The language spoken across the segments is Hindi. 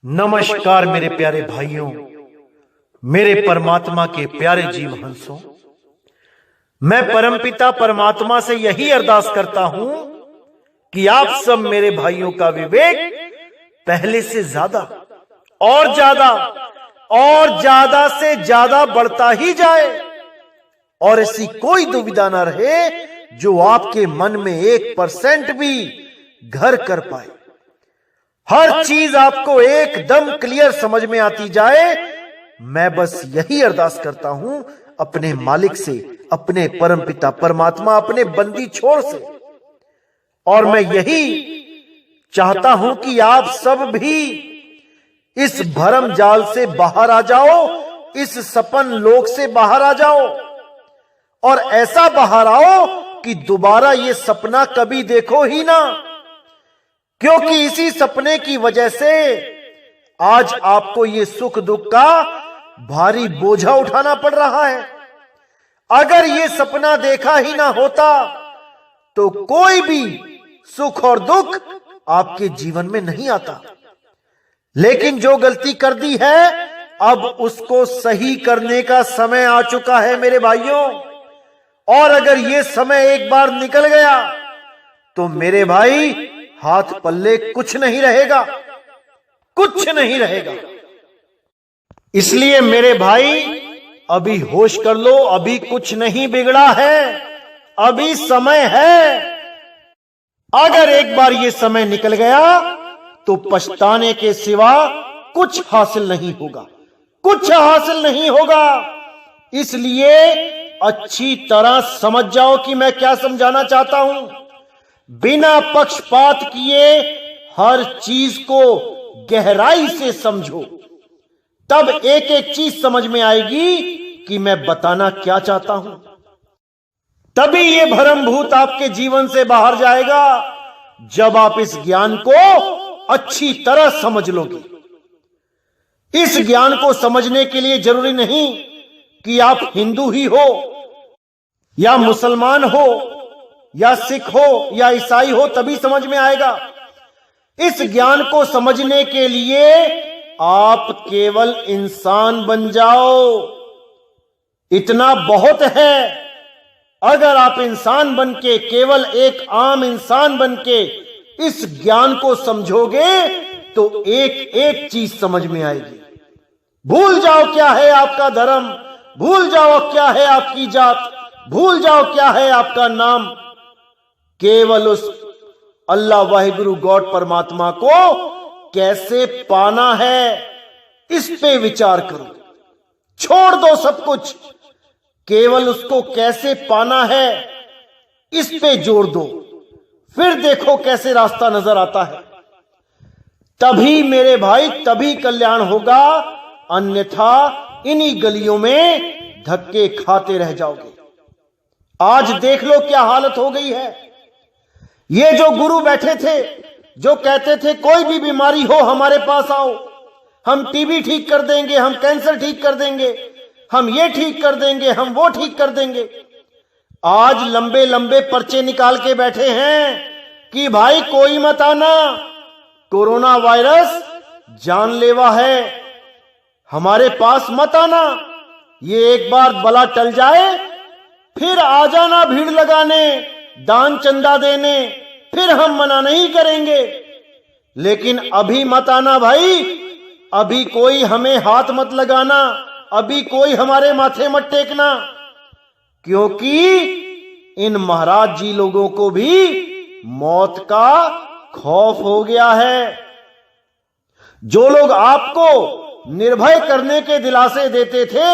नमस्कार मेरे प्यारे भाइयों, मेरे परमात्मा के प्यारे जीव हंसों। मैं परमपिता परमात्मा से यही अरदास करता हूं कि आप सब मेरे भाइयों का विवेक पहले से ज्यादा और ज्यादा से ज्यादा बढ़ता ही जाए और ऐसी कोई दुविधा ना रहे जो आपके मन में 1% भी घर कर पाए। हर चीज आपको एकदम क्लियर समझ में आती जाए। मैं बस यही अरदास करता हूं अपने मालिक से, अपने परमपिता परमात्मा, अपने बंदी छोड़ से। और मैं यही चाहता हूं कि आप सब भी इस भरम जाल से बाहर आ जाओ, इस सपन लोक से बाहर आ जाओ और ऐसा बाहर आओ कि दोबारा ये सपना कभी देखो ही ना, क्योंकि इसी सपने की वजह से आज आपको ये सुख दुख का भारी बोझा उठाना पड़ रहा है। अगर ये सपना देखा ही ना होता तो कोई भी सुख और दुख आपके जीवन में नहीं आता। लेकिन जो गलती कर दी है अब उसको सही करने का समय आ चुका है मेरे भाइयों। और अगर ये समय एक बार निकल गया तो मेरे भाई हाथ पल्ले कुछ नहीं रहेगा, कुछ नहीं रहेगा। इसलिए मेरे भाई अभी होश कर लो, अभी कुछ नहीं बिगड़ा है, अभी समय है। अगर एक बार ये समय निकल गया तो पछताने के सिवा कुछ हासिल नहीं होगा, कुछ हासिल नहीं होगा। इसलिए अच्छी तरह समझ जाओ कि मैं क्या समझाना चाहता हूं। बिना पक्षपात किए हर चीज को गहराई से समझो, तब एक एक चीज समझ में आएगी कि मैं बताना क्या चाहता हूं। तभी ये भ्रम भूत आपके जीवन से बाहर जाएगा जब आप इस ज्ञान को अच्छी तरह समझ लोगे। इस ज्ञान को समझने के लिए जरूरी नहीं कि आप हिंदू ही हो या मुसलमान हो या सिख हो या ईसाई हो तभी समझ में आएगा। इस ज्ञान को समझने के लिए आप केवल इंसान बन जाओ, इतना बहुत है। अगर आप इंसान बन के, केवल एक आम इंसान बन के इस ज्ञान को समझोगे तो एक एक चीज समझ में आएगी। भूल जाओ क्या है आपका धर्म, भूल जाओ क्या है आपकी जात, भूल जाओ क्या है आपका नाम। केवल उस अल्लाह वाहिगुरु गॉड परमात्मा को कैसे पाना है इस पे विचार करो। छोड़ दो सब कुछ, केवल उसको कैसे पाना है इस पे जोर दो, फिर देखो कैसे रास्ता नजर आता है। तभी मेरे भाई, तभी कल्याण होगा, अन्यथा इन्हीं गलियों में धक्के खाते रह जाओगे। आज देख लो क्या हालत हो गई है। ये जो गुरु बैठे थे, जो कहते थे कोई भी बीमारी हो हमारे पास आओ, हम टीबी ठीक कर देंगे, हम कैंसर ठीक कर देंगे, हम ये ठीक कर देंगे, हम वो ठीक कर देंगे, आज लंबे लंबे पर्चे निकाल के बैठे हैं कि भाई कोई मत आना, कोरोना वायरस जानलेवा है, हमारे पास मत आना। ये एक बार बला टल जाए फिर आ जाना भीड़ लगाने, दान चंदा देने, फिर हम मना नहीं करेंगे। लेकिन अभी मत आना भाई, अभी कोई हमें हाथ मत लगाना, अभी कोई हमारे माथे मत टेकना, क्योंकि इन महाराज जी लोगों को भी मौत का खौफ हो गया है। जो लोग आपको निर्भय करने के दिलासे देते थे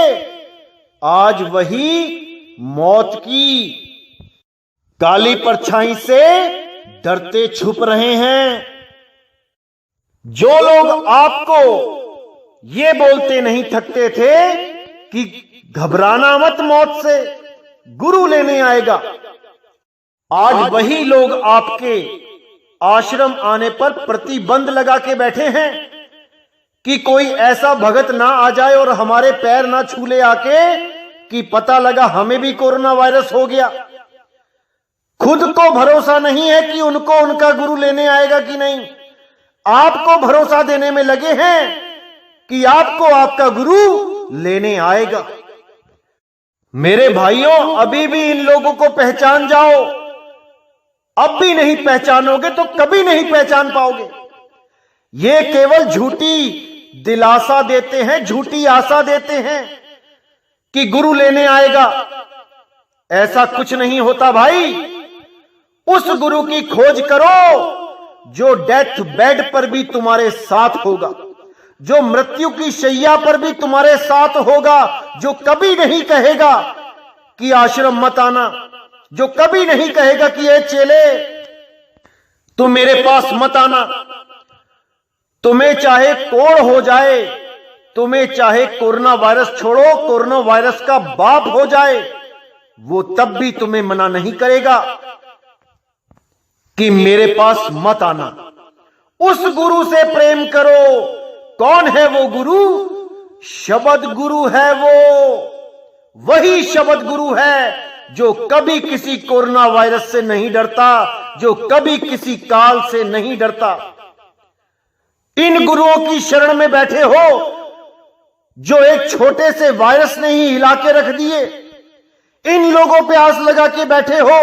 आज वही मौत की काली परछाई से डरते छुप रहे हैं। जो लोग आपको ये बोलते नहीं थकते थे कि घबराना मत मौत से, गुरु लेने आएगा, आज वही लोग आपके आश्रम आने पर प्रतिबंध लगा के बैठे हैं कि कोई ऐसा भगत ना आ जाए और हमारे पैर ना छू ले आके कि पता लगा हमें भी कोरोना वायरस हो गया। खुद को भरोसा नहीं है कि उनको उनका गुरु लेने आएगा कि नहीं। आपको भरोसा देने में लगे हैं कि आपको आपका गुरु लेने आएगा। मेरे भाइयों, अभी भी इन लोगों को पहचान जाओ। अब भी नहीं पहचानोगे तो कभी नहीं पहचान पाओगे। ये केवल झूठी दिलासा देते हैं, झूठी आशा देते हैं कि गुरु लेने आएगा। ऐसा कुछ नहीं होता भाई। उस गुरु की खोज करो जो डेथ बेड पर भी तुम्हारे साथ होगा, जो मृत्यु की शैया पर भी तुम्हारे साथ होगा, जो कभी नहीं कहेगा कि आश्रम मत आना, जो कभी नहीं कहेगा कि ये चेले तुम मेरे पास मत आना। तुम्हें चाहे कोढ़ हो जाए, तुम्हें चाहे कोरोना वायरस, छोड़ो कोरोना वायरस का बाप हो जाए, वो तब भी तुम्हें मना नहीं करेगा कि मेरे पास मत आना। उस गुरु से प्रेम करो। कौन है वो गुरु? शब्द गुरु है वो। वही शब्द गुरु है जो कभी किसी कोरोना वायरस से नहीं डरता, जो कभी किसी काल से नहीं डरता। इन गुरुओं की शरण में बैठे हो जो एक छोटे से वायरस ने ही हिला के रख दिए। इन लोगों पे आस लगा के बैठे हो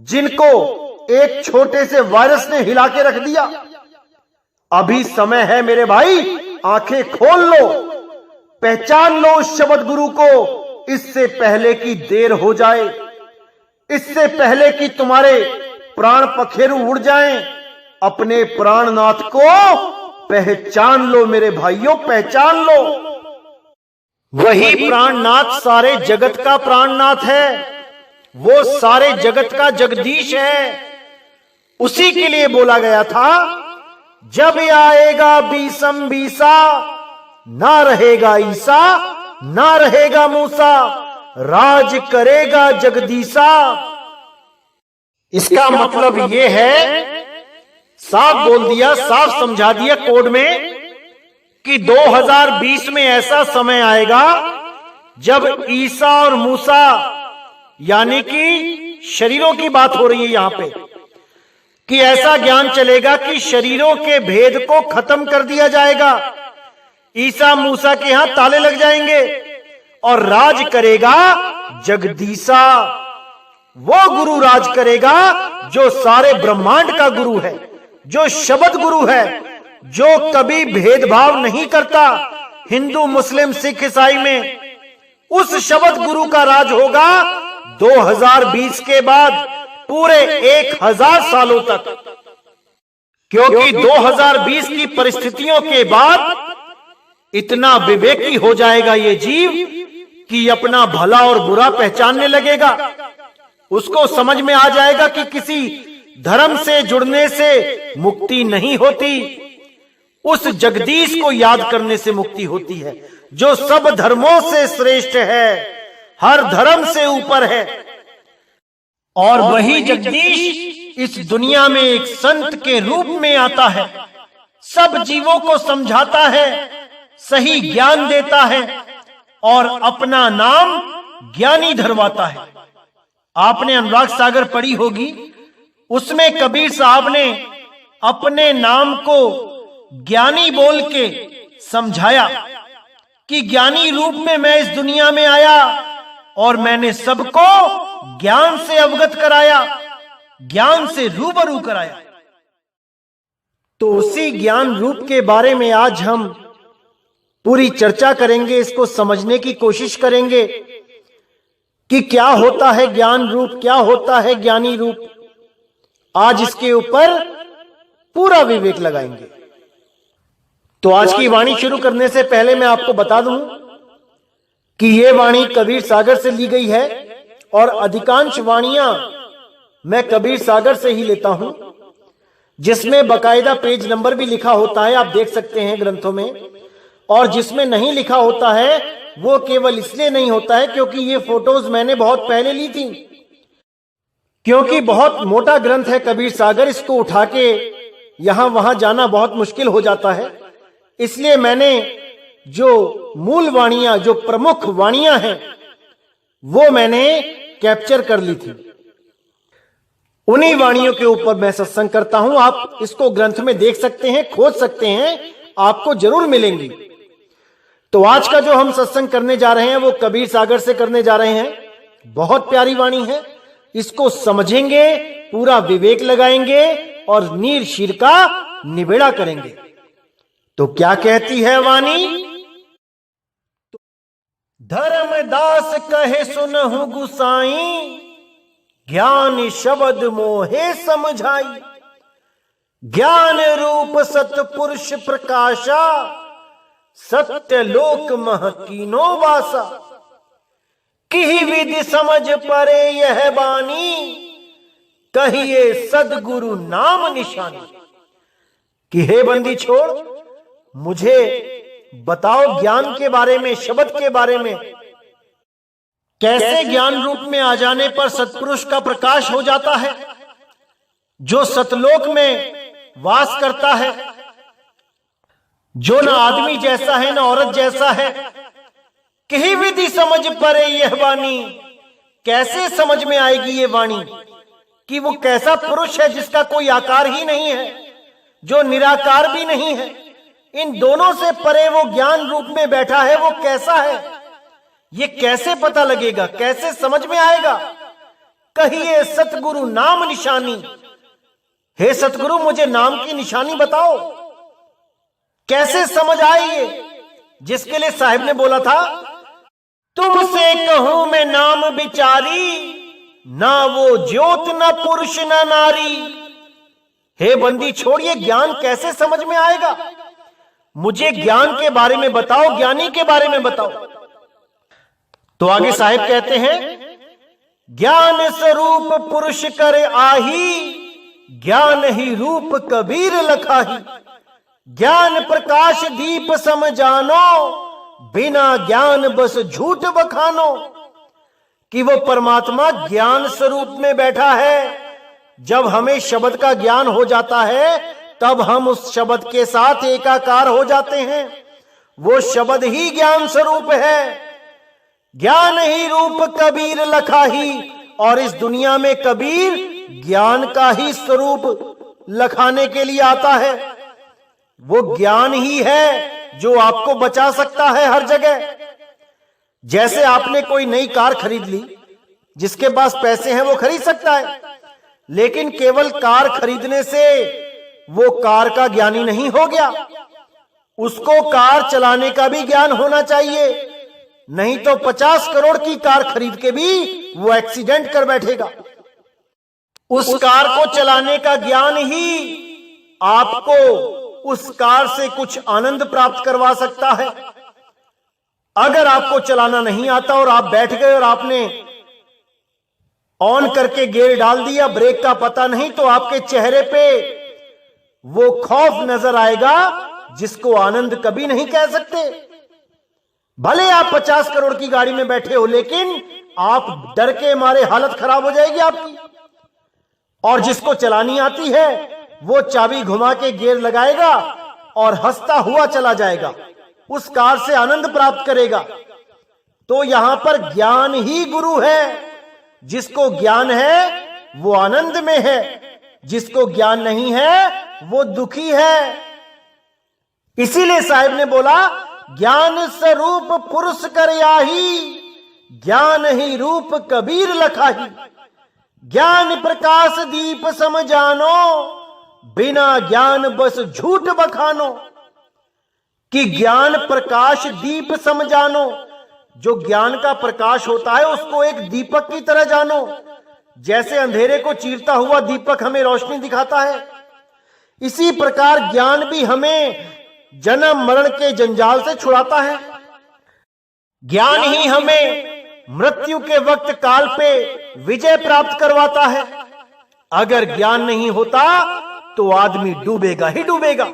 जिनको एक छोटे से वायरस ने हिला के रख दिया। अभी समय है मेरे भाई, आंखें खोल लो, पहचान लो उस शब्द गुरु को, इससे पहले कि देर हो जाए, इससे पहले कि तुम्हारे प्राण पखेरु उड़ जाएं। अपने प्राणनाथ को पहचान लो मेरे भाइयों, पहचान लो। वही प्राणनाथ सारे जगत का प्राणनाथ है, वो सारे जगत का जगदीश है। उसी के लिए बोला गया था, जब आएगा बीसम बीसा, ना रहेगा ईसा, ना रहेगा मूसा, राज करेगा जगदीसा। इसका मतलब यह है, साफ बोल दिया, साफ समझा दिया कोड में कि 2020 में ऐसा समय आएगा जब ईसा और मूसा, यानी कि शरीरों की बात हो रही है यहां पे, कि ऐसा ज्ञान चलेगा कि शरीरों के भेद को खत्म कर दिया जाएगा। ईसा मूसा के यहां ताले लग जाएंगे और राज करेगा जगदीसा। वो गुरु राज करेगा जो सारे ब्रह्मांड का गुरु है, जो शब्द गुरु है, जो कभी भेदभाव नहीं करता हिंदू मुस्लिम सिख ईसाई में। उस शब्द गुरु का राज होगा 2020 के बाद पूरे 1000 सालों तक, क्योंकि 2020 की परिस्थितियों के बाद इतना विवेकी हो जाएगा ये जीव कि अपना भला और बुरा पहचानने लगेगा। उसको समझ में आ जाएगा कि किसी धर्म से जुड़ने से मुक्ति नहीं होती, उस जगदीश को याद करने से मुक्ति होती है, जो सब धर्मों से श्रेष्ठ है, हर धर्म से ऊपर है। और वही जगदीश इस दुनिया में एक संत के रूप में आता है, सब जीवों को समझाता है, सही ज्ञान देता है और अपना नाम ज्ञानी धरवाता है। आपने अनुराग सागर पढ़ी होगी, उसमें कबीर साहब ने अपने नाम को ज्ञानी बोल के समझाया कि ज्ञानी रूप में मैं इस दुनिया में आया और मैंने सबको ज्ञान से अवगत कराया, ज्ञान से रूबरू कराया। तो उसी ज्ञान रूप के बारे में आज हम पूरी चर्चा करेंगे, इसको समझने की कोशिश करेंगे कि क्या होता है ज्ञान रूप, क्या होता है ज्ञानी रूप। आज इसके ऊपर पूरा विवेक लगाएंगे। तो आज की वाणी शुरू करने से पहले मैं आपको बता दूं कि यह वाणी कबीर सागर से ली गई है और अधिकांश वाणियां मैं कबीर सागर से ही लेता हूं, जिसमें बकायदा पेज नंबर भी लिखा होता है, आप देख सकते हैं ग्रंथों में। और जिसमें नहीं लिखा होता है वो केवल इसलिए नहीं होता है क्योंकि ये फोटोज मैंने बहुत पहले ली थी, क्योंकि बहुत मोटा ग्रंथ है कबीर सागर, इसको उठा के यहां वहां जाना बहुत मुश्किल हो जाता है। इसलिए मैंने जो मूल वाणियां, जो प्रमुख वाणियां हैं, वो मैंने कैप्चर कर ली थी। उन्हीं वाणियों के ऊपर मैं सत्संग करता हूं। आप इसको ग्रंथ में देख सकते हैं, खोज सकते हैं, आपको जरूर मिलेंगी। तो आज का जो हम सत्संग करने जा रहे हैं वो कबीर सागर से करने जा रहे हैं। बहुत प्यारी वाणी है, इसको समझेंगे, पूरा विवेक लगाएंगे और नीर शीर का निबेड़ा करेंगे। तो क्या कहती है वाणी? धर्मदास कहे सुनहु गुसाई, ज्ञान शब्द मोहे समझाई। ज्ञान रूप सतपुरुष प्रकाशा, सत्य लोक मह कीनो वासा। किहि विधि समझ परे यह बानी, कहिए सदगुरु नाम निशानी। कि हे बंदी छोड़, मुझे बताओ ज्ञान के बारे में, शब्द के बारे में। कैसे ज्ञान रूप में आ जाने पर सत्पुरुष का प्रकाश हो जाता है, जो सतलोक में वास करता है, जो ना आदमी जैसा है ना औरत जैसा है। कही विधि समझ परे यह वाणी, कैसे समझ में आएगी ये वाणी कि वो कैसा पुरुष है जिसका कोई आकार ही नहीं है, जो निराकार भी नहीं है, इन दोनों से परे वो ज्ञान रूप में बैठा है, वो कैसा है, ये कैसे पता लगेगा, कैसे समझ में आएगा? कहिए सतगुरु नाम निशानी, हे सतगुरु मुझे नाम की निशानी बताओ, कैसे समझ आई ये? जिसके लिए साहिब ने बोला था, तुमसे कहूं मैं नाम बिचारी, ना वो ज्योत ना पुरुष ना नारी। हे बंदी छोड़िए, ज्ञान कैसे समझ में आएगा? मुझे ज्ञान के बारे में बताओ, ज्ञानी के बारे में बताओ। तो आगे साहिब कहते हैं, ज्ञान स्वरूप पुरुष कर आही, ज्ञान ही रूप कबीर लखाही। ज्ञान प्रकाश दीप सम जानो, बिना ज्ञान बस झूठ बखानो। कि वो परमात्मा ज्ञान स्वरूप में बैठा है। जब हमें शब्द का ज्ञान हो जाता है तब हम उस शब्द के साथ एकाकार हो जाते हैं। वो शब्द ही ज्ञान स्वरूप है। ज्ञान ही रूप कबीर लखाही, और इस दुनिया में कबीर ज्ञान का ही स्वरूप लखाने के लिए आता है। वो ज्ञान ही है जो आपको बचा सकता है हर जगह। जैसे आपने कोई नई कार खरीद ली, जिसके पास पैसे हैं वो खरीद सकता है, लेकिन केवल कार खरीदने से वो कार का ज्ञानी नहीं हो गया। उसको कार चलाने का भी ज्ञान होना चाहिए, नहीं तो 50 करोड़ की कार खरीद के भी वो एक्सीडेंट कर बैठेगा। उस कार को चलाने का ज्ञान ही आपको उस कार से कुछ आनंद प्राप्त करवा सकता है। अगर आपको चलाना नहीं आता और आप बैठ गए और आपने ऑन करके गियर डाल दिया, ब्रेक का पता नहीं, तो आपके चेहरे पे वो खौफ नजर आएगा जिसको आनंद कभी नहीं कह सकते। भले आप 50 करोड़ की गाड़ी में बैठे हो, लेकिन आप डर के मारे हालत खराब हो जाएगी आपकी। और जिसको चलानी आती है वो चाबी घुमा के गियर लगाएगा और हंसता हुआ चला जाएगा, उस कार से आनंद प्राप्त करेगा। तो यहां पर ज्ञान ही गुरु है। जिसको ज्ञान है वो आनंद में है, जिसको ज्ञान नहीं है वो दुखी है। इसीलिए साहिब ने बोला, ज्ञान स्वरूप पुरुष कर आही, ज्ञान ही रूप कबीर लखाही। ज्ञान प्रकाश दीप सम जानो, बिना ज्ञान बस झूठ बखानो। कि ज्ञान प्रकाश दीप सम जानो, जो ज्ञान का प्रकाश होता है उसको एक दीपक की तरह जानो। जैसे अंधेरे को चीरता हुआ दीपक हमें रोशनी दिखाता है, इसी प्रकार ज्ञान भी हमें जन्म मरण के जंजाल से छुड़ाता है। ज्ञान ही हमें मृत्यु के वक्त काल पे विजय प्राप्त करवाता है। अगर ज्ञान नहीं होता तो आदमी डूबेगा ही डूबेगा।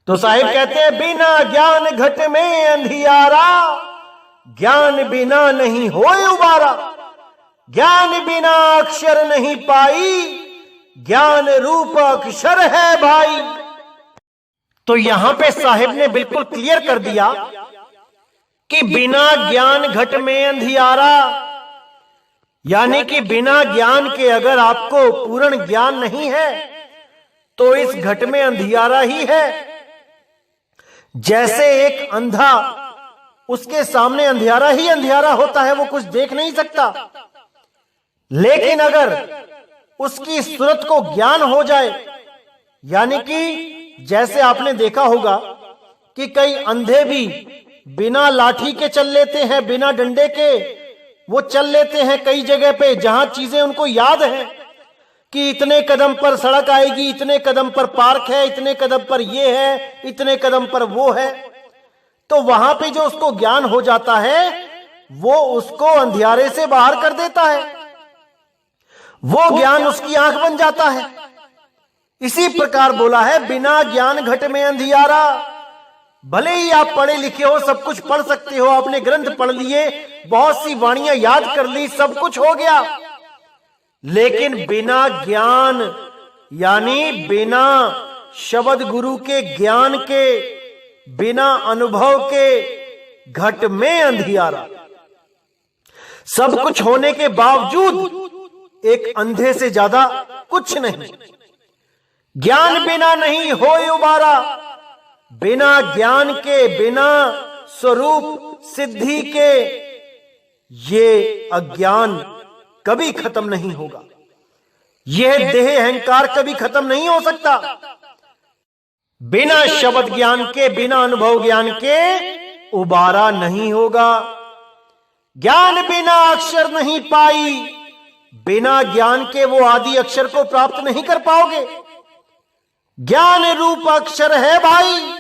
तो साहिब कहते हैं, बिना ज्ञान घट में अंधियारा, ज्ञान बिना नहीं होए उबारा। ज्ञान बिना अक्षर नहीं पाई, ज्ञान रूप अक्षर है भाई। तो यहां पे साहिब ने बिल्कुल क्लियर कर दिया कि बिना ज्ञान घट में अंधियारा, यानी कि बिना ज्ञान के अगर आपको पूर्ण ज्ञान नहीं है तो इस घट में अंधियारा ही है। जैसे एक अंधा, उसके सामने अंधियारा ही अंधियारा होता है, वो कुछ देख नहीं सकता। लेकिन अगर उसकी सूरत को ज्ञान हो जाए, यानी कि जैसे आपने देखा होगा कि कई अंधे भी बिना लाठी के चल लेते हैं, बिना डंडे के वो चल लेते हैं कई जगह पे, जहां चीजें उनको याद है कि इतने कदम पर सड़क आएगी, इतने कदम पर पार्क है, इतने कदम पर ये है, इतने कदम पर वो है। तो वहां पे जो उसको ज्ञान हो जाता है वो उसको अंधियारे से बाहर कर देता है, वो ज्ञान उसकी आंख बन जाता है। इसी प्रकार बोला है बिना ज्ञान घट में अंधियारा। भले ही आप पढ़े लिखे हो, सब कुछ पढ़ सकते हो, आपने ग्रंथ पढ़ लिए, बहुत सी वाणियां याद कर ली, सब कुछ हो गया, लेकिन बिना ज्ञान यानी बिना शब्द गुरु के ज्ञान के, बिना अनुभव के घट में अंधियारा। सब कुछ होने के बावजूद एक अंधे से ज्यादा कुछ नहीं। ज्ञान बिना नहीं होए उबारा। बिना ज्ञान के, बिना स्वरूप सिद्धि के ये अज्ञान कभी खत्म नहीं होगा। यह देह अहंकार कभी खत्म नहीं हो सकता। बिना शब्द ज्ञान के, बिना अनुभव ज्ञान के उबारा नहीं होगा। ज्ञान बिना अक्षर नहीं पाई। बिना ज्ञान के वो आदि अक्षर को प्राप्त नहीं कर पाओगे। ज्ञान रूप अक्षर है भाई।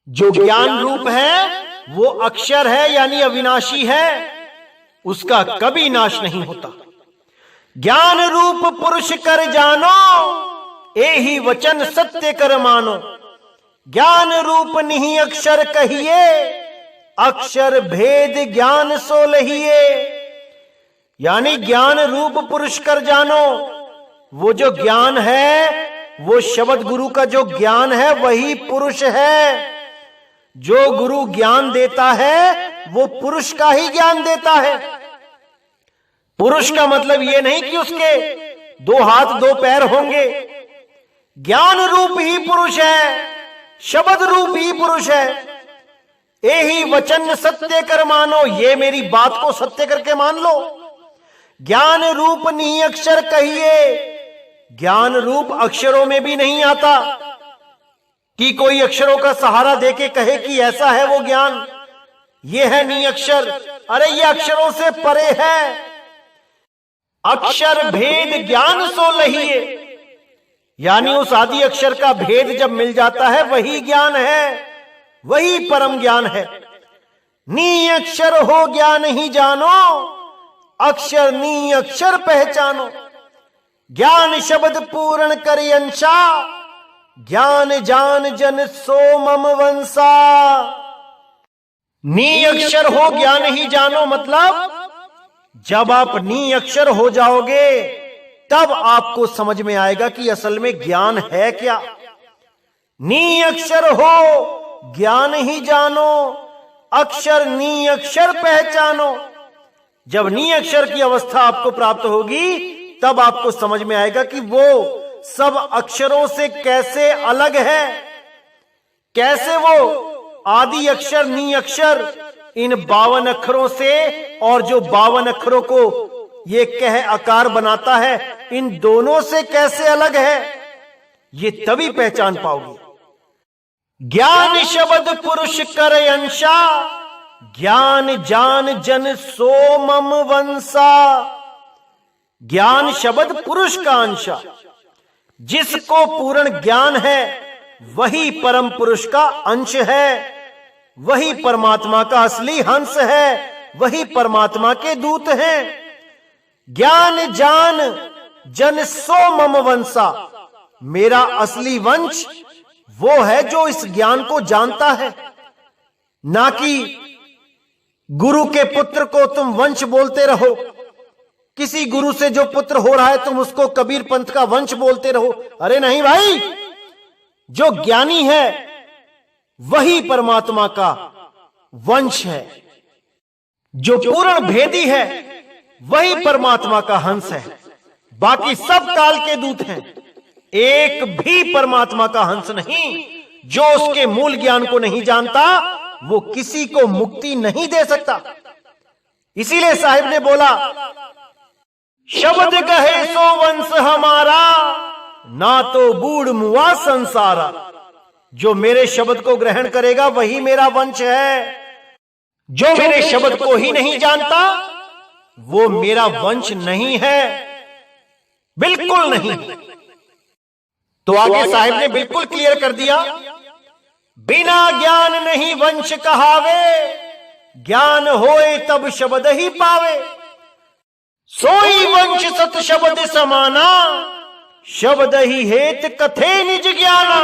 जो ज्ञान रूप है वो अक्षर है, यानी अविनाशी है, उसका कभी नाश नहीं होता। ज्ञान रूप पुरुष कर जानो, एही वचन सत्य कर मानो। ज्ञान रूप नहीं अक्षर कहिए, अक्षर भेद ज्ञान सो लहिए। यानी ज्ञान रूप पुरुष कर जानो, वो जो ज्ञान है, वो शब्द गुरु का जो ज्ञान है वही पुरुष है। जो गुरु ज्ञान देता है वो पुरुष का ही ज्ञान देता है। पुरुष का मतलब ये नहीं कि उसके 2 हाथ 2 पैर होंगे। ज्ञान रूप ही पुरुष है, शब्द रूप ही पुरुष है। यही वचन सत्य कर मानो, ये मेरी बात को सत्य करके मान लो। ज्ञान रूप नहीं अक्षर कहिए। ज्ञान रूप अक्षरों में भी नहीं आता कि कोई अक्षरों का सहारा देके कहे कि ऐसा है वो ज्ञान, ये है नी अक्षर। अरे ये अक्षरों से परे है। अक्षर भेद ज्ञान सो लहिए, यानी उस आदि अक्षर का भेद जब मिल जाता है वही ज्ञान है, वही परम ज्ञान है। नी अक्षर हो ज्ञान ही जानो, अक्षर नी अक्षर पहचानो। ज्ञान शब्द पूर्ण करे अंशा, ज्ञान जान जन सो मम वंशा। नी अक्षर हो ज्ञान ही जानो मतलब जब आप नी अक्षर हो जाओगे तब आपको समझ में आएगा कि असल में ज्ञान है क्या। नी अक्षर हो ज्ञान ही जानो, अक्षर नी अक्षर पहचानो। जब नी अक्षर की अवस्था आपको प्राप्त होगी तब आपको समझ में आएगा कि वो सब अक्षरों से कैसे अलग है, कैसे वो आदि अक्षर नी अक्षर इन 52 अक्षरों से और जो 52 अक्षरों को ये कह आकार बनाता है, इन दोनों से कैसे अलग है, ये तभी पहचान पाओगे। ज्ञान शब्द पुरुष कर अंशा, ज्ञान जान जन सो मम वंशा। ज्ञान शब्द पुरुष का अंश, जिसको पूर्ण ज्ञान है वही परम पुरुष का अंश है, वही परमात्मा का असली हंस है, वही परमात्मा के दूत हैं। ज्ञान जान जन सो मम वंशा, मेरा असली वंश वो है जो इस ज्ञान को जानता है, ना कि गुरु के पुत्र को तुम वंश बोलते रहो। किसी गुरु से जो पुत्र हो रहा है तुम उसको कबीर पंथ का वंश बोलते रहो। अरे नहीं भाई, जो ज्ञानी है वही परमात्मा का वंश है। जो पूर्ण भेदी है वही परमात्मा का हंस है। बाकी सब काल के दूत हैं, एक भी परमात्मा का हंस नहीं। जो उसके मूल ज्ञान को नहीं जानता वो किसी को मुक्ति नहीं दे सकता। इसीलिए साहिब ने बोला, शब्द कहे सो वंश हमारा, ना तो बूढ़ मुआ संसारा। जो मेरे शब्द को ग्रहण करेगा वही मेरा वंश है। जो मेरे शब्द को ही नहीं जानता वो मेरा वंश नहीं है, बिल्कुल नहीं। तो आगे साहिब ने बिल्कुल क्लियर कर दिया, बिना ज्ञान नहीं वंश कहावे, ज्ञान होए तब शब्द ही पावे। सोई वंश सत शब्द समाना, शब्द ही हेत कथे निज ज्ञाना।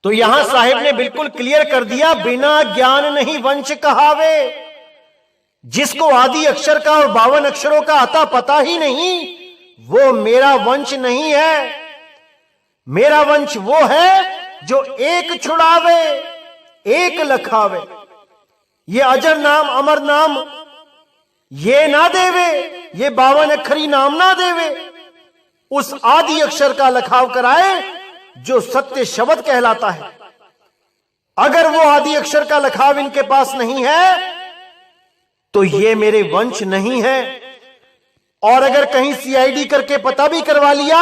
तो यहां साहिब ने बिल्कुल क्लियर कर दिया, बिना ज्ञान नहीं वंश कहावे। जिसको आदि अक्षर का और 52 अक्षरों का अता पता ही नहीं, वो मेरा वंश नहीं है। मेरा वंश वो है जो एक छुड़ावे एक लखावे। ये अजर नाम अमर नाम ये ना देवे, ये 52 अक्षरी नाम ना देवे। उस आदि अक्षर का लखाव कराए जो सत्य शब्द कहलाता है। अगर वो आदि अक्षर का लखाव इनके पास नहीं है तो ये मेरे वंश नहीं है। और अगर कहीं सीआईडी करके पता भी करवा लिया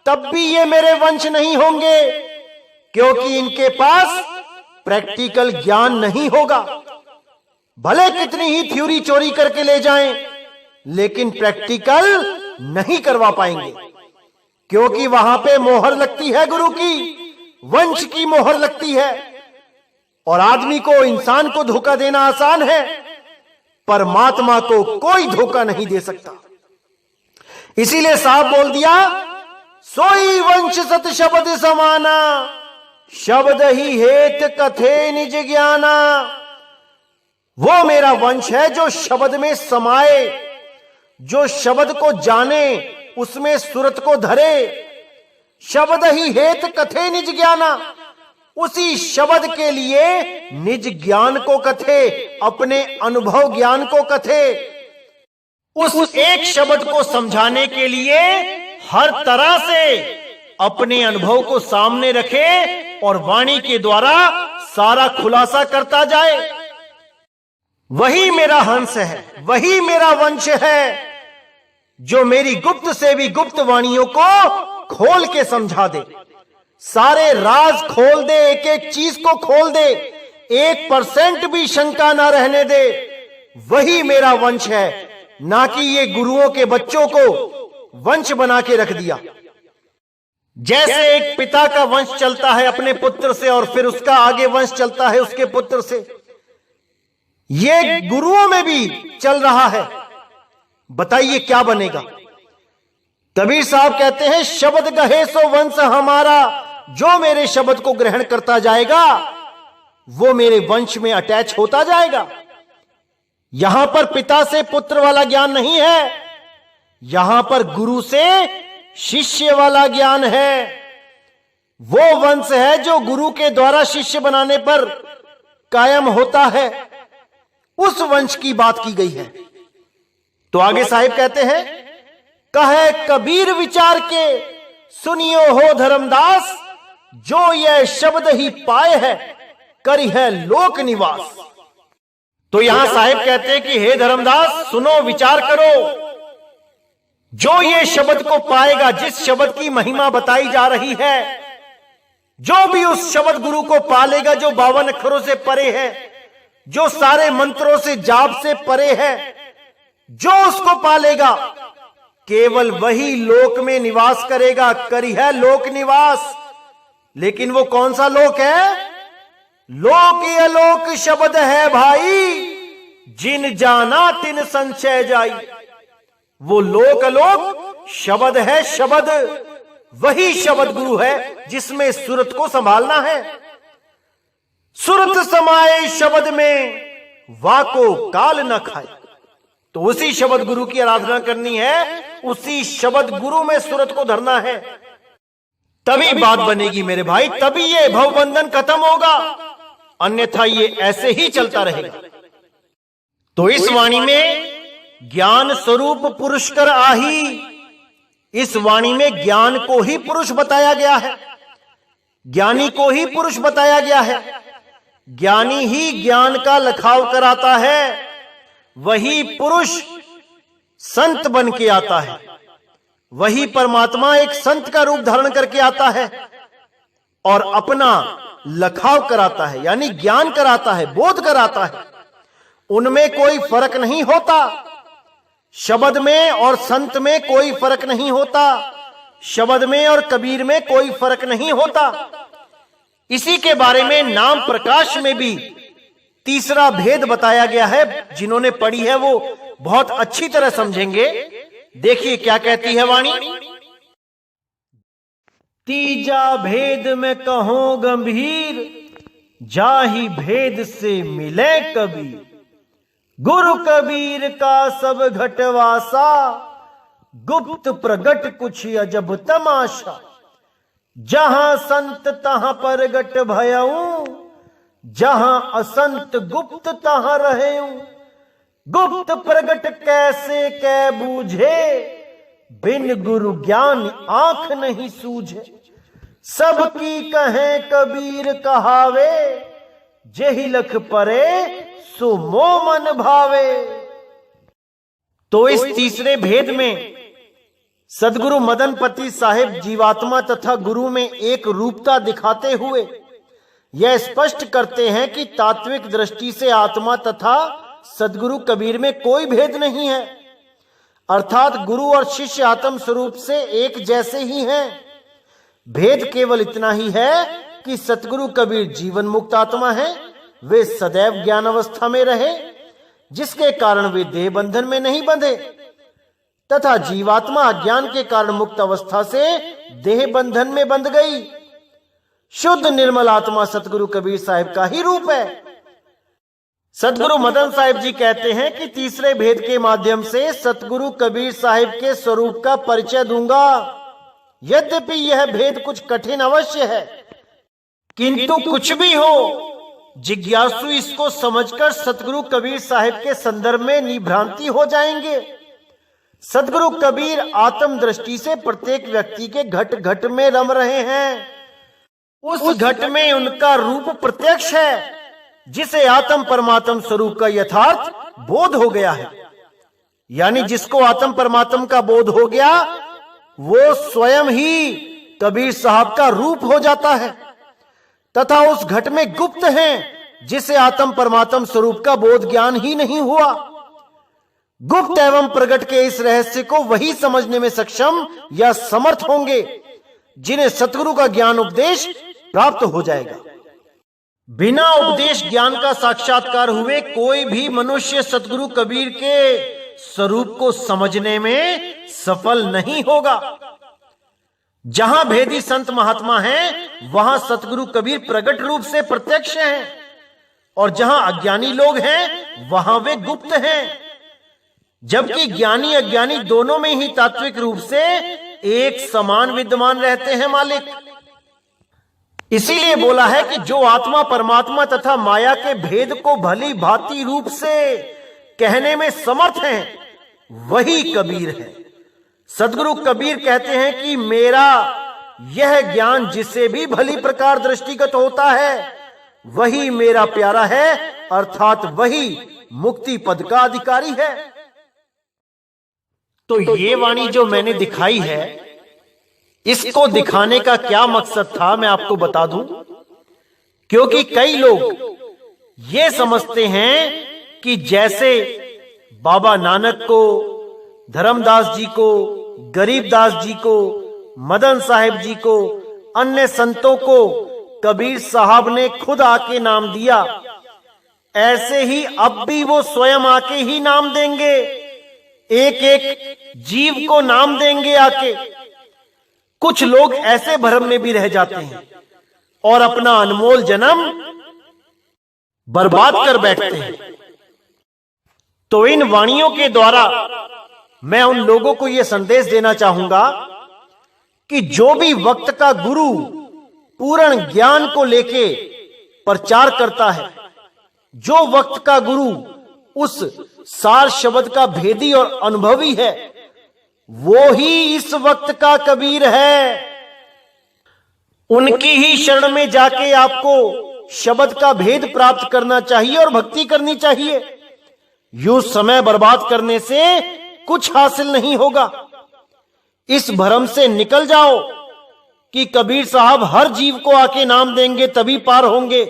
तब भी ये मेरे वंश नहीं होंगे, क्योंकि इनके पास प्रैक्टिकल ज्ञान नहीं होगा। भले कितनी ही थ्योरी चोरी करके ले जाएं, लेकिन प्रैक्टिकल नहीं करवा पाएंगे, क्योंकि वहां पे मोहर लगती है गुरु की, वंश की मोहर लगती है। और आदमी को, इंसान को धोखा देना आसान है, परमात्मा को कोई धोखा नहीं दे सकता। इसीलिए साहब बोल दिया, सोई वंश सत शब्द समाना, शब्द ही हेत कथे निज ज्ञाना। वो मेरा वंश है जो शब्द में समाए, जो शब्द को जाने, उसमें सुरत को धरे। शब्द ही हेत कथे निज ज्ञाना, उसी शब्द के लिए निज ज्ञान को कथे, अपने अनुभव ज्ञान को कथे। उस एक शब्द को समझाने के लिए हर तरह से अपने अनुभव को सामने रखे और वाणी के द्वारा सारा खुलासा करता जाए। वही मेरा हंस है, वही मेरा वंश है, जो मेरी गुप्त से भी गुप्त वाणियों को खोल के समझा दे, सारे राज खोल दे, एक एक चीज को खोल दे, 1% भी शंका ना रहने दे। वही मेरा वंश है, ना कि ये गुरुओं के बच्चों को वंश बना के रख दिया। जैसे एक पिता का वंश चलता है अपने पुत्र से और फिर उसका आगे वंश चलता है उसके पुत्र से, ये गुरुओं में भी चल रहा है। बताइए क्या बनेगा? कबीर साहब कहते हैं, शब्द कहे सो वंश हमारा, जो मेरे शब्द को ग्रहण करता जाएगा वो मेरे वंश में अटैच होता जाएगा। यहां पर पिता से पुत्र वाला ज्ञान नहीं है, यहां पर गुरु से शिष्य वाला ज्ञान है। वो वंश है जो गुरु के द्वारा शिष्य बनाने पर कायम होता है, उस वंश की बात की गई है। तो आगे साहिब कहते हैं, कहे कबीर विचार के सुनियो हो धर्मदास, जो यह शब्द ही पाए है करी है लोक निवास। तो यहां साहिब कहते हैं कि हे धर्मदास सुनो, विचार करो, जो ये शब्द को पाएगा, जिस शब्द की महिमा बताई जा रही है, जो भी उस शब्द गुरु को पालेगा जो 52 अक्षरों से परे है, जो सारे मंत्रों से जाप से परे है, जो उसको पालेगा केवल वही लोक में निवास करेगा, करी है लोक निवास। लेकिन वो कौन सा लोक है? लोक अलोक शब्द है भाई, जिन जाना तिन संशय जाई। वो लोक अलोक शब्द है, शब्द वही शब्द गुरु है जिसमें सुरत को संभालना है। सुरत समाए शब्द में, वाको काल न खाए। तो उसी शब्द गुरु की आराधना करनी है, उसी शब्द गुरु में सुरत को धरना है, तभी बात बनेगी मेरे भाई, तभी ये भवबंधन खत्म होगा, अन्यथा ये ऐसे ही चलता रहेगा। तो इस वाणी में ज्ञान स्वरूप पुरुष कर आही। इस वाणी में ज्ञान को ही पुरुष बताया गया है, ज्ञानी को ही पुरुष बताया गया है। ज्ञानी ही ज्ञान का लखाव कराता है, वही पुरुष संत बन के आता है, वही परमात्मा एक संत का रूप धारण करके आता है और अपना लखाव कराता है, यानी ज्ञान कराता है, बोध कराता है। उनमें कोई फर्क नहीं होता, शब्द में और संत में कोई फर्क नहीं होता, शब्द में और कबीर में कोई फर्क नहीं होता। इसी के बारे में नाम प्रकाश में भी तीसरा भेद बताया गया है। जिन्होंने पढ़ी है वो बहुत अच्छी तरह समझेंगे। देखिए क्या कहती है वाणी। तीजा भेद में कहो गंभीर, जाहि भेद से मिले कबीर। गुरु कबीर का सब घटवासा, गुप्त प्रगट कुछ अजब तमाशा। जहां संत तहां प्रगट भयऊ, जहां असंत गुप्त तहां रहेऊ। गुप्त प्रगट कैसे कै बूझे, बिन गुरु ज्ञान आंख नहीं सूझे। सबकी कहे कबीर कहावे, जेहि लख परे सो मोह मन भावे। तो इस तीसरे भेद में सदगुरु मदनपति साहिब जीवात्मा तथा गुरु में एक रूपता दिखाते हुए यह स्पष्ट करते हैं कि तात्विक दृष्टि से आत्मा तथा सदगुरु कबीर में कोई भेद नहीं है, अर्थात गुरु और शिष्य आत्म स्वरूप से एक जैसे ही हैं। भेद केवल इतना ही है कि सतगुरु कबीर जीवन मुक्त आत्मा है, वे सदैव ज्ञान अवस्था में रहे, जिसके कारण वे देह बंधन में नहीं बंधे, तथा जीवात्मा अज्ञान के कारण मुक्त अवस्था से देह बंधन में बंध गई। शुद्ध निर्मल आत्मा सतगुरु कबीर साहिब का ही रूप है। सतगुरु मदन साहिब जी कहते हैं कि तीसरे भेद के माध्यम से सतगुरु कबीर साहिब के स्वरूप का परिचय दूंगा। यद्यपि यह भेद कुछ कठिन अवश्य है, किंतु कुछ भी हो, जिज्ञासु इसको समझकर सतगुरु कबीर साहिब के संदर्भ में निभ्रांति हो जाएंगे। सतगुरु कबीर आत्म दृष्टि से प्रत्येक व्यक्ति के घट घट में रम रहे हैं। उस घट में उनका रूप प्रत्यक्ष है, जिसे आत्म परमात्म स्वरूप का यथार्थ बोध हो गया है। यानी जिसको आत्म परमात्म का बोध हो गया, वो स्वयं ही कबीर साहब का रूप हो जाता है, तथा उस घट में गुप्त हैं, जिसे आत्म परमात्म स्वरूप का बोध ज्ञान ही नहीं हुआ। गुप्त एवं प्रगट के इस रहस्य को वही समझने में सक्षम या समर्थ होंगे, जिन्हें सतगुरु का ज्ञान उपदेश प्राप्त हो जाएगा। बिना उपदेश ज्ञान का साक्षात्कार हुए कोई भी मनुष्य सतगुरु कबीर के स्वरूप को समझने में सफल नहीं होगा। जहां भेदी संत महात्मा हैं, वहां सतगुरु कबीर प्रगट रूप से प्रत्यक्ष हैं, और जहां अज्ञानी लोग हैं, वहां वे गुप्त हैं। जबकि ज्ञानी अज्ञानी दोनों में ही तात्विक रूप से एक समान विद्यमान रहते हैं मालिक। इसीलिए बोला है कि जो आत्मा परमात्मा तथा माया के भेद को भली भांति रूप से कहने में समर्थ हैं, वही कबीर है। सदगुरु कबीर कहते हैं कि मेरा यह ज्ञान जिसे भी भली प्रकार दृष्टिगत होता है, वही मेरा प्यारा है, अर्थात वही मुक्ति पद का अधिकारी है। तो ये वाणी जो मैंने दिखाई है, इसको दिखाने का क्या मकसद था मैं आपको बता दूं। क्योंकि कई लोग ये समझते हैं कि जैसे बाबा नानक को, धर्मदास जी को, गरीबदास जी को, मदन साहिब जी को, अन्य संतों को कबीर साहब ने खुद आके नाम दिया, ऐसे ही अब भी वो स्वयं आके ही नाम देंगे, एक एक जीव को नाम देंगे आके। कुछ लोग ऐसे भ्रम में भी रह जाते हैं और अपना अनमोल जन्म बर्बाद कर बैठते हैं। तो इन वाणियों के द्वारा मैं उन लोगों को यह संदेश देना चाहूंगा कि जो भी वक्त का गुरु पूर्ण ज्ञान को लेके प्रचार करता है, जो वक्त का गुरु उस सार शब्द का भेदी और अनुभवी है, वो ही इस वक्त का कबीर है। उनकी ही शरण में जाके आपको शब्द का भेद प्राप्त करना चाहिए और भक्ति करनी चाहिए। यूं समय बर्बाद करने से कुछ हासिल नहीं होगा। इस भ्रम से निकल जाओ कि कबीर साहब हर जीव को आके नाम देंगे तभी पार होंगे।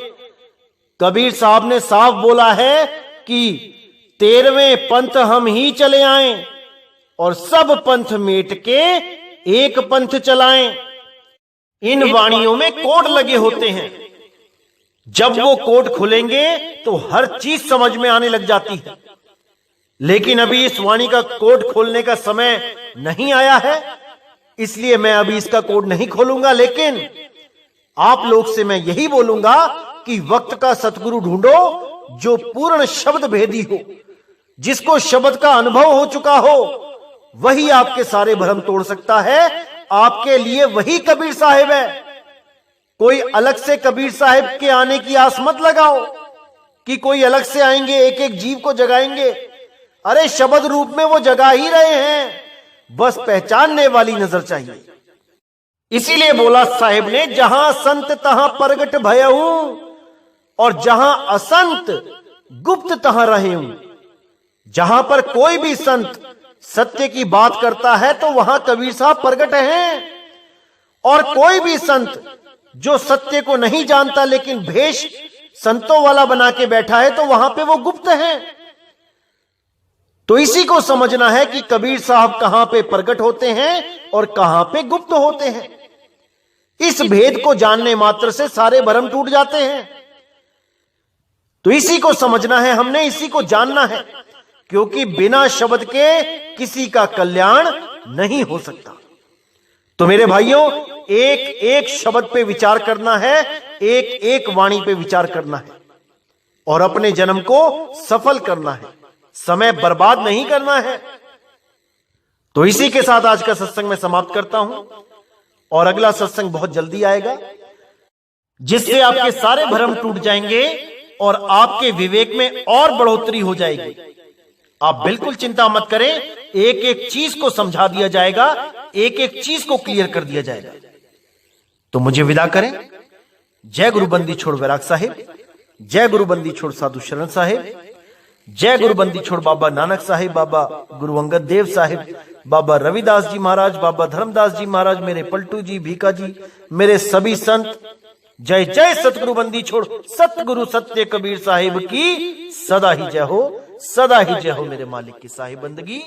कबीर साहब ने साफ बोला है कि 13वें पंथ हम ही चले आए और सब पंथ मेट के एक पंथ चलाएं। इन वाणियों में कोड लगे होते हैं। जब वो कोड खुलेंगे तो हर चीज समझ में आने लग जाती है। लेकिन अभी इस वाणी का कोड खोलने का समय नहीं आया है, इसलिए मैं अभी इसका कोड नहीं खोलूंगा। लेकिन आप लोग से मैं यही बोलूंगा कि वक्त का सतगुरु ढूंढो जो पूर्ण शब्द भेदी हो, जिसको शब्द का अनुभव हो चुका हो। वही आपके सारे भ्रम तोड़ सकता है। आपके लिए वही कबीर साहिब है। कोई अलग से कबीर साहिब के आने की आस मत लगाओ कि कोई अलग से आएंगे, एक एक जीव को जगाएंगे। अरे शब्द रूप में वो जगा ही रहे हैं, बस पहचानने वाली नजर चाहिए। इसीलिए बोला साहिब ने, जहां संत तहां प्रगट भयहूं और जहां असंत गुप्त तहां रहूं। जहां पर कोई भी संत सत्य की बात करता है तो वहां कबीर साहब प्रगट हैं, और कोई भी संत जो सत्य को नहीं जानता लेकिन भेष संतों वाला बना के बैठा है तो वहां पे वो गुप्त है। तो इसी को समझना है कि कबीर साहब कहां पे प्रकट होते हैं और कहां पे गुप्त होते हैं। इस भेद को जानने मात्र से सारे भ्रम टूट जाते हैं। तो इसी को समझना है, हमने इसी को जानना है, क्योंकि बिना शब्द के किसी का कल्याण नहीं हो सकता। तो मेरे भाइयों, एक एक शब्द पे विचार करना है, एक एक वाणी पे विचार करना है और अपने जन्म को सफल करना है, समय बर्बाद नहीं करना है। तो इसी के साथ आज का सत्संग मैं समाप्त करता हूं और अगला सत्संग बहुत जल्दी आएगा, जिससे आपके सारे भ्रम टूट जाएंगे और आपके विवेक में और बढ़ोतरी हो जाएगी। आप बिल्कुल चिंता मत करें, एक एक चीज को समझा दिया जाएगा, एक एक चीज को क्लियर कर दिया जाएगा। तो मुझे विदा करें। जय गुरु बंदी छोड़ वैराग साहिब, जय गुरु बंदी छोड़ साधु शरण साहिब, जय गुरु बंदी छोड़ बाबा नानक साहिब, बाबा गुरु अंगद देव साहिब, बाबा रविदास जी महाराज, बाबा धर्मदास जी महाराज, मेरे पलटू जी, भीका जी, मेरे सभी संत। जय जय सतगुरु बंदी छोड़ सतगुरु सत्य कबीर साहिब की सदा ही जय हो, सदा ही जय हो। मेरे मालिक की साहिब बंदगी।